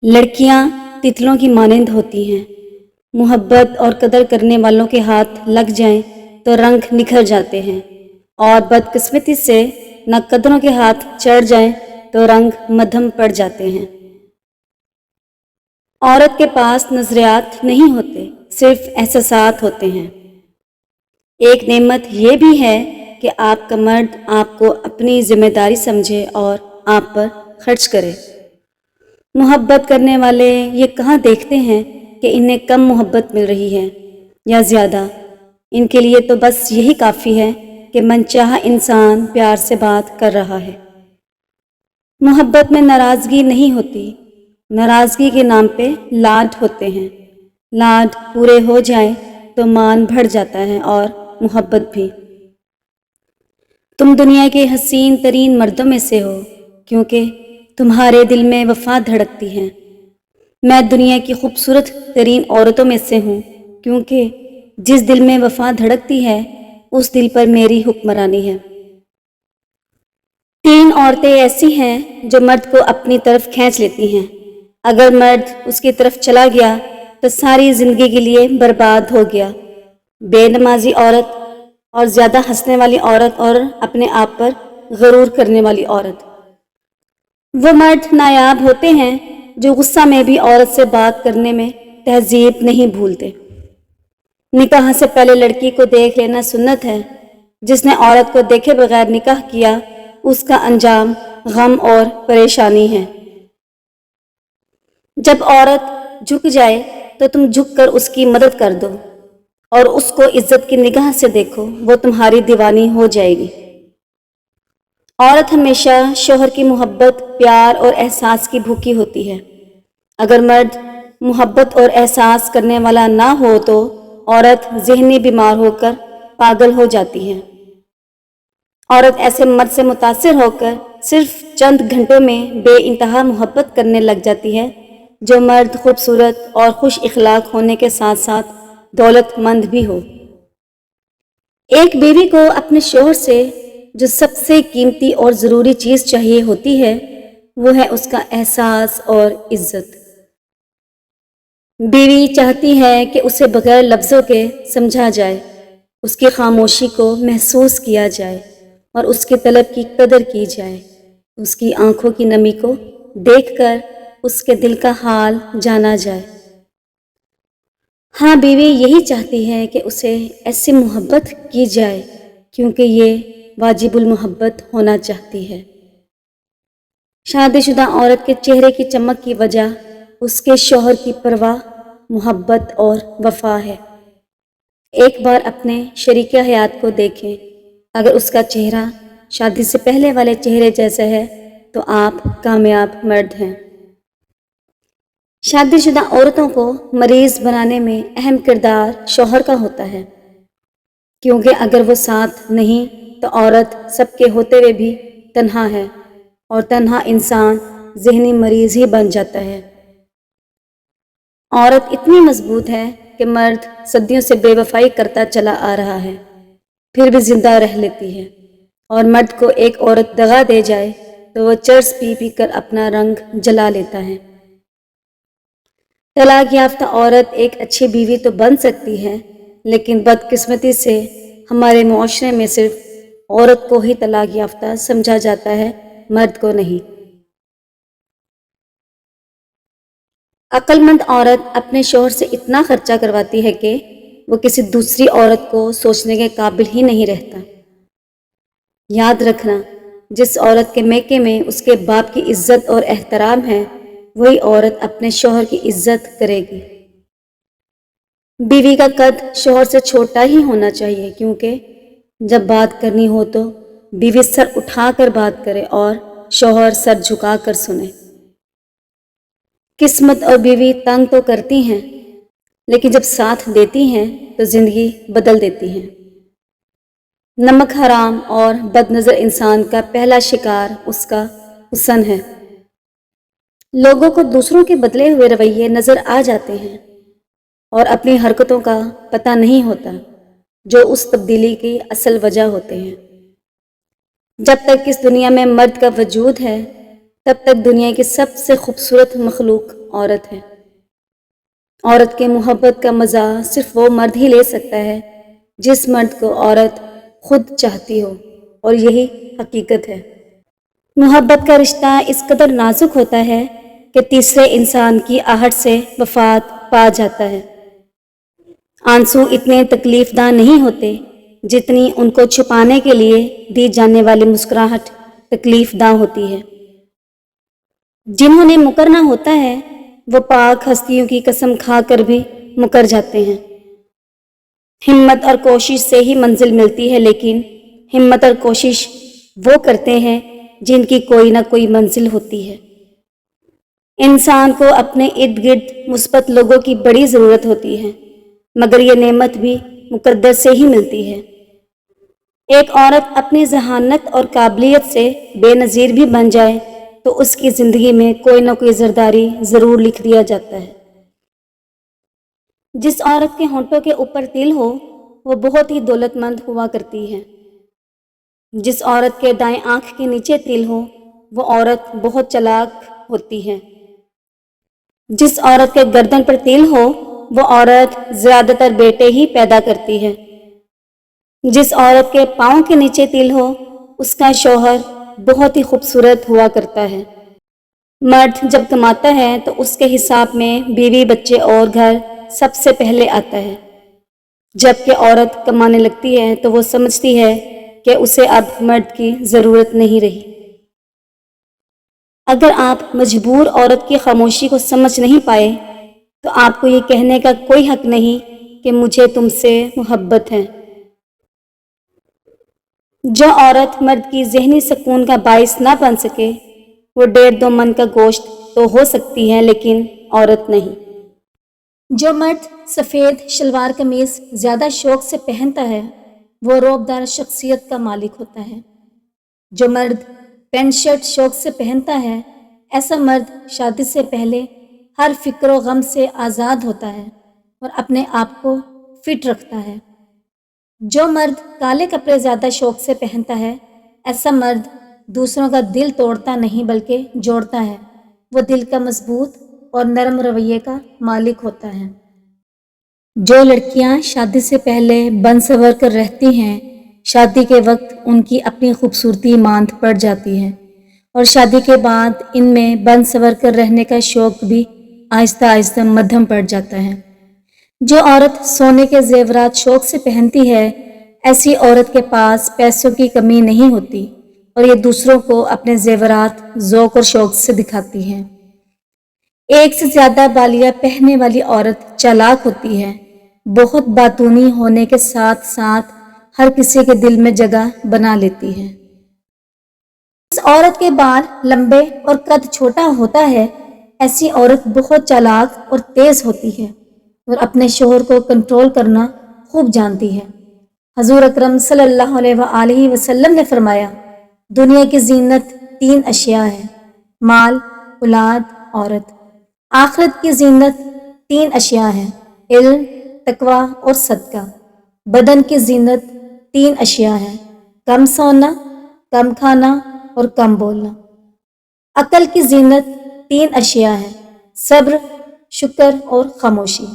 लड़कियां तितलों की मानंद होती हैं। मोहब्बत और कदर करने वालों के हाथ लग जाएं तो रंग निखर जाते हैं, और बदकिस्मती से नाकदरों के हाथ चढ़ जाएं तो रंग मध्यम पड़ जाते हैं। औरत के पास नजरियात नहीं होते, सिर्फ एहसासात होते हैं। एक नेमत ये भी है कि आपका मर्द आपको अपनी जिम्मेदारी समझे और आप पर खर्च करे। मोहब्बत करने वाले ये कहाँ देखते हैं कि इन्हें कम मोहब्बत मिल रही है या ज़्यादा। इनके लिए तो बस यही काफ़ी है कि मनचाहा इंसान प्यार से बात कर रहा है। मोहब्बत में नाराज़गी नहीं होती, नाराज़गी के नाम पे लाड होते हैं। लाड पूरे हो जाए तो मान बढ़ जाता है और मोहब्बत भी। तुम दुनिया के हसीन तरीन मर्दों में से हो क्योंकि तुम्हारे दिल में वफा धड़कती है। मैं दुनिया की खूबसूरत तरीन औरतों में से हूँ क्योंकि जिस दिल में वफा धड़कती है उस दिल पर मेरी हुक्मरानी है। 3 औरतें ऐसी हैं जो मर्द को अपनी तरफ खींच लेती हैं। अगर मर्द उसकी तरफ चला गया तो सारी जिंदगी के लिए बर्बाद हो गया। बेनमाजी औरत और ज़्यादा हंसने वाली औरत और अपने आप पर गरूर करने वाली औरत। वो मर्द नायाब होते हैं जो गुस्सा में भी औरत से बात करने में तहजीब नहीं भूलते। निकाह से पहले लड़की को देख लेना सुन्नत है। जिसने औरत को देखे बगैर निकाह किया उसका अंजाम गम और परेशानी है। जब औरत झुक जाए तो तुम झुककर उसकी मदद कर दो और उसको इज्जत की निगाह से देखो, वो तुम्हारी दीवानी हो जाएगी। औरत हमेशा शौहर की मोहब्बत, प्यार और एहसास की भूखी होती है। अगर मर्द मोहब्बत और एहसास करने वाला ना हो तो औरत ज़हनी बीमार होकर पागल हो जाती है। औरत ऐसे मर्द से मुतासिर होकर सिर्फ चंद घंटों में बेइंतहा मोहब्बत करने लग जाती है, जो मर्द खूबसूरत और खुश इखलाक होने के साथ साथ दौलतमंद भी हो। एक बीवी को अपने शौहर से जो सबसे कीमती और ज़रूरी चीज़ चाहिए होती है वो है उसका एहसास और इज्जत। बीवी चाहती है कि उसे बगैर लफ्ज़ों के समझा जाए, उसकी खामोशी को महसूस किया जाए और उसके तलब की कदर की जाए। उसकी आंखों की नमी को देखकर उसके दिल का हाल जाना जाए। हाँ, बीवी यही चाहती है कि उसे ऐसी मोहब्बत की जाए क्योंकि ये वाजिबुल मोहब्बत होना चाहती है। शादीशुदा औरत के चेहरे की चमक की वजह उसके शौहर की परवाह, मोहब्बत और वफा है। एक बार अपने शरीके हयात को देखें, अगर उसका चेहरा शादी से पहले वाले चेहरे जैसा है तो आप कामयाब मर्द हैं। शादीशुदा औरतों को मरीज बनाने में अहम किरदार शौहर का होता है, क्योंकि अगर वो साथ नहीं तो औरत सबके होते हुए भी तन्हा है और तन्हा इंसान ज़हनी मरीज ही बन जाता है। औरत इतनी मजबूत है कि मर्द सदियों से बेवफाई करता चला आ रहा है फिर भी जिंदा रह लेती है, और मर्द को एक औरत दगा दे जाए तो वो चर्स पी पी कर अपना रंग जला लेता है। तलाक याफ्ता औरत एक अच्छी बीवी तो बन सकती है, लेकिन बदकिस्मती से हमारे मुआशरे में सिर्फ औरत को ही तलाक याफ्ता समझा जाता है, मर्द को नहीं। अक्लमंद औरत अपने शौहर से इतना खर्चा करवाती है कि वो किसी दूसरी औरत को सोचने के काबिल ही नहीं रहता। याद रखना, जिस औरत के मैके में उसके बाप की इज्जत और एहतराम है वही औरत अपने शौहर की इज्जत करेगी। बीवी का कद शौहर से छोटा ही होना चाहिए, क्योंकि जब बात करनी हो तो बीवी सर उठाकर बात करे और शौहर सर झुकाकर सुने। किस्मत और बीवी तंग तो करती हैं, लेकिन जब साथ देती हैं तो जिंदगी बदल देती हैं। नमक हराम और बदनज़र इंसान का पहला शिकार उसका हुस्न है। लोगों को दूसरों के बदले हुए रवैये नज़र आ जाते हैं और अपनी हरकतों का पता नहीं होता जो उस तब्दीली की असल वजह होते हैं। जब तक इस दुनिया में मर्द का वजूद है تب تک دنیا کی سب سے خوبصورت مخلوق عورت ہے۔ عورت کے محبت کا مزہ صرف وہ مرد ہی لے سکتا ہے جس مرد کو عورت خود چاہتی ہو، اور یہی حقیقت ہے۔ محبت کا رشتہ اس قدر نازک ہوتا ہے کہ تیسرے انسان کی آہٹ سے وفات پا جاتا ہے۔ آنسو اتنے تکلیف دہ نہیں ہوتے جتنی ان کو چھپانے کے لیے دی جانے والی مسکراہٹ تکلیف دہ ہوتی ہے۔ جنہوں نے مکرنا ہوتا ہے وہ پاک ہستیوں کی قسم کھا کر بھی مکر جاتے ہیں۔ ہمت اور کوشش سے ہی منزل ملتی ہے، لیکن ہمت اور کوشش وہ کرتے ہیں جن کی کوئی نہ کوئی منزل ہوتی ہے۔ انسان کو اپنے ارد گرد مثبت لوگوں کی بڑی ضرورت ہوتی ہے، مگر یہ نعمت بھی مقدر سے ہی ملتی ہے۔ ایک عورت اپنی ذہانت اور قابلیت سے بے نظیر بھی بن جائے تو اس کی زندگی میں کوئی نہ کوئی زرداری ضرور لکھ دیا جاتا ہے۔ جس عورت کے ہونٹوں کے اوپر تل ہو وہ بہت ہی دولت مند ہوا کرتی ہے۔ جس عورت کے دائیں آنکھ کے نیچے تل ہو وہ عورت بہت چالاک ہوتی ہے۔ جس عورت کے گردن پر تل ہو وہ عورت زیادہ تر بیٹے ہی پیدا کرتی ہے۔ جس عورت کے پاؤں کے نیچے تل ہو اس کا شوہر بہت ہی خوبصورت ہوا کرتا ہے۔ مرد جب کماتا ہے تو اس کے حساب میں بیوی، بچے اور گھر سب سے پہلے آتا ہے۔ جب کہ عورت کمانے لگتی ہے تو وہ سمجھتی ہے کہ اسے اب مرد کی ضرورت نہیں رہی۔ اگر آپ مجبور عورت کی خاموشی کو سمجھ نہیں پائے تو آپ کو یہ کہنے کا کوئی حق نہیں کہ مجھے تم سے محبت ہے۔ جو عورت مرد کی ذہنی سکون کا باعث نہ بن سکے وہ 1.5-2 من کا گوشت تو ہو سکتی ہے لیکن عورت نہیں۔ جو مرد سفید شلوار قمیض زیادہ شوق سے پہنتا ہے وہ رعبدار شخصیت کا مالک ہوتا ہے۔ جو مرد پینٹ شرٹ شوق سے پہنتا ہے ایسا مرد شادی سے پہلے ہر فکر و غم سے آزاد ہوتا ہے اور اپنے آپ کو فٹ رکھتا ہے۔ جو مرد کالے کپڑے زیادہ شوق سے پہنتا ہے ایسا مرد دوسروں کا دل توڑتا نہیں بلکہ جوڑتا ہے۔ وہ دل کا مضبوط اور نرم رویے کا مالک ہوتا ہے۔ جو لڑکیاں شادی سے پہلے بن سنور کر رہتی ہیں شادی کے وقت ان کی اپنی خوبصورتی ماند پڑ جاتی ہے، اور شادی کے بعد ان میں بن سنور کر رہنے کا شوق بھی آہستہ آہستہ مدھم پڑ جاتا ہے۔ جو عورت سونے کے زیورات شوق سے پہنتی ہے ایسی عورت کے پاس پیسوں کی کمی نہیں ہوتی اور یہ دوسروں کو اپنے زیورات ذوق اور شوق سے دکھاتی ہے۔ ایک سے زیادہ بالیاں پہننے والی عورت چالاک ہوتی ہے، بہت باتونی ہونے کے ساتھ ساتھ ہر کسی کے دل میں جگہ بنا لیتی ہے۔ اس عورت کے بال لمبے اور قد چھوٹا ہوتا ہے ایسی عورت بہت چالاک اور تیز ہوتی ہے اور اپنے شوہر کو کنٹرول کرنا خوب جانتی ہے۔ حضور اکرم صلی اللہ علیہ وآلہ وسلم نے فرمایا، دنیا کی زینت 3 اشیاء ہیں: مال، اولاد، عورت۔ آخرت کی زینت 3 اشیاء ہیں: علم، تقوی اور صدقہ۔ بدن کی زینت 3 اشیاء ہیں: کم سونا، کم کھانا اور کم بولنا۔ عقل کی زینت 3 اشیاء ہیں: صبر، شکر اور خاموشی۔